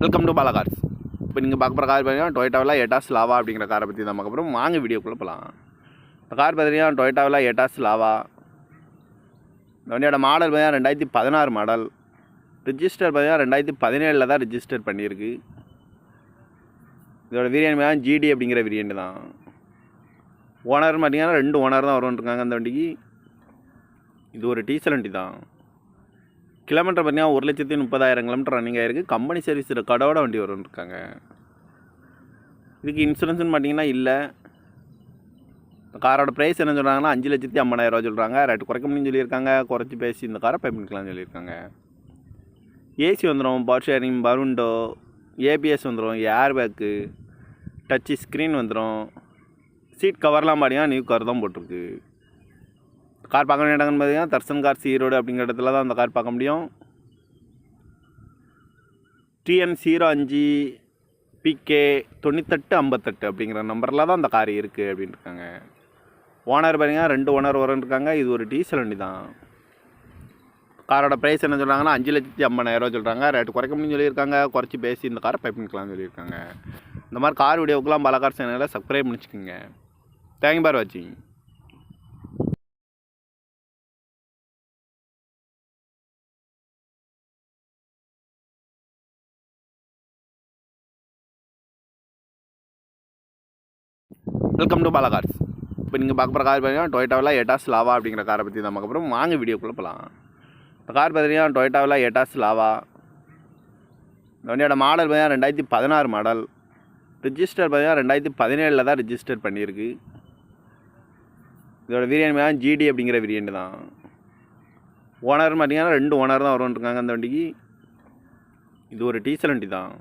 Welcome to Bala cars. இப்போ நீங்கள் பார்க்க போகிற கார் பார்த்தீங்கன்னா டொயோட்டாவில் எட்டாஸ் லாவா அப்படிங்கிற காரை பற்றி தான் பார்க்க போகிறோம். வாங்க வீடியோக்குள்ளே போகலாம். இந்த கார் பார்த்தீங்கன்னா டொயோட்டாவில் எட்டாஸ் லாவா. இந்த வண்டியோட மாடல் பார்த்தீங்கன்னா 2016 மாடல். ரிஜிஸ்டர் பார்த்தீங்கன்னா 2017 தான் ரிஜிஸ்டர் பண்ணியிருக்கு. இதோட வேரியன்ட் பார்த்தீங்கன்னா ஜிடி அப்படிங்கிற வேரியன்ட் தான். ஓனர் பார்த்தீங்கன்னா 2 ஓனர் தான் வருவாங்க அந்த வண்டிக்கு. இது ஒரு டீசல் வண்டி தான். கிலோமீட்டர் பார்த்தீங்கன்னா 1,30,000 கிலோமீட்டர் ரன்னிங் ஆகிருக்கு. கம்பெனி சர்வீஸ் கடவோட வண்டி வருவாங்க. இதுக்கு இன்சூரன்ஸ்னு பார்த்தீங்கன்னா இல்லை. காரோட ப்ரைஸ் என்ன சொல்கிறாங்கன்னா 5,50,000 சொல்கிறாங்க. ரேட்டு குறைக்க முடியும்னு சொல்லியிருக்காங்க. குறைச்சி பேசி இந்த காரை பே பண்ணிக்கலாம்னு சொல்லியிருக்காங்க. ஏசி வந்துடும், பவர் ஷேரிங், பருண்டோ, ஏபிஎஸ் வந்துடும், ஏர் பேக்கு, டச்சு ஸ்க்ரீன் வந்துடும். சீட் கவர்லாம் பார்த்தீங்கன்னா நியூ கவர் தான் போட்டிருக்கு. கார் பார்க்க வேண்டிய இடங்கன்னு பார்த்தீங்கன்னா தர்சன் கார்ஸ் ஈரோடு அப்படிங்கிற இடத்துல தான் அந்த கார் பார்க்க முடியும். TN05 PK 9858 அப்படிங்கிற நம்பரில் தான் அந்த கார் இருக்குது அப்படின்னு இருக்காங்க. ஓனர் பார்த்தீங்கன்னா 2 ஓனர் இருக்காங்க. இது ஒரு டீசல் வண்டி தான். காரோட ப்ரைஸ் என்ன சொல்கிறாங்கன்னா 5,50,000 சொல்கிறாங்க. ரேட்டு குறைக்க முடியும்னு சொல்லியிருக்காங்க. குறைச்சி பேசி இந்த காரை பே பண்ணிக்கலாம்னு சொல்லியிருக்காங்க. இந்த மாதிரி கார் வீடியோவுக்குலாம் பாலா கார் சேனலில் சப்ஸ்கிரைப் பண்ணிச்சுக்கோங்க. தேங்க்யூ ஃபார் வாட்சிங். Welcome to Bala cars. இப்போ நீங்கள் பார்க்க போகிற கார் பார்த்தீங்கன்னா டொயோட்டாவில் எட்டாஸ் லாவா அப்படிங்கிற காரை பற்றி தான் பார்க்க போகிறோம். வாங்க வீடியோக்குள்ளே போகலாம். இந்த கார் பார்த்தீங்கன்னா டொயோட்டாவில் எட்டாஸ் லாவா. இந்த வண்டியோட மாடல் பார்த்தீங்கன்னா 2016 மாடல். ரிஜிஸ்டர் பார்த்தீங்கன்னா 2017 தான் ரிஜிஸ்டர் பண்ணியிருக்கு. இதோட வேரியன்ட் பார்த்தீங்கன்னா ஜிடி அப்படிங்கிற வேரியன்ட் தான். ஓனர் பார்த்தீங்கன்னா 2 ஓனர் தான் வருவாங்க அந்த வண்டிக்கு. இது ஒரு டீசல் வண்டி தான்.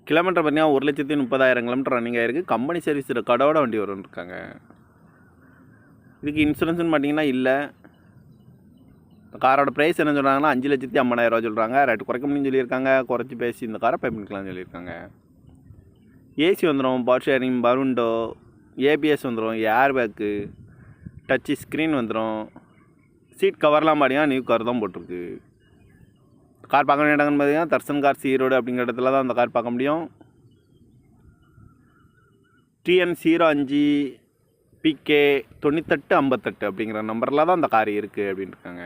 கிலோமீட்டர் பார்த்தீங்கன்னா 1,30,000 கிலோமீட்டர் ரன்னிங் ஆகிருக்கு. கம்பெனி சர்வீஸ் கடவோட வண்டி வருவாங்க. இதுக்கு இன்சூரன்ஸ்னு பார்த்தீங்கன்னா இல்லை. காரோட ப்ரைஸ் என்ன சொல்கிறாங்கன்னா 5,50,000 சொல்கிறாங்க. ரேட்டு குறைக்க முடியும்னு சொல்லியிருக்காங்க. குறைச்சி பேசி இந்த காரை பே பண்ணிக்கலாம்னு சொல்லியிருக்காங்க. ஏசி வந்துடும், பவர் ஷேரிங், பருண்டோ, ஏபிஎஸ் வந்துடும், ஏர் பேக்கு, டச்சு ஸ்க்ரீன் வந்துடும். சீட் கவர்லாம் பார்த்தீங்கன்னா நியூ கவர் தான் போட்டிருக்கு. கார் பார்க்க வேண்டிய இடங்கன்னு பார்த்தீங்கன்னா தர்சன் கார்ஸ் ஈரோடு அப்படிங்கிற இடத்துல தான் அந்த கார் பார்க்க முடியும். TN05 PK 9858 அப்படிங்கிற நம்பரில் தான் அந்த கார் இருக்குது அப்படின்னு இருக்காங்க.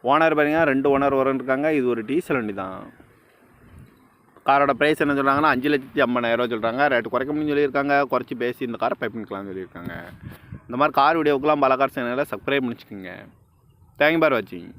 ஓனர் பார்த்தீங்கன்னா 2 ஓனர் இருக்காங்க. இது ஒரு டீசல் வண்டி தான். காரோட ப்ரைஸ் என்ன சொல்கிறாங்கன்னா 5,50,000 சொல்கிறாங்க. ரேட்டு குறைக்க முடியும்னு சொல்லியிருக்காங்க. குறைச்சி பேசி இந்த காரை பே பண்ணிக்கலாம்னு சொல்லியிருக்காங்க. இந்த மாதிரி கார் வீடியோவுக்குலாம் பாலா கார் சேனலில் சப்ஸ்கிரைப் பண்ணிச்சுக்கோங்க. தேங்க்யூ ஃபார் வாட்சிங்.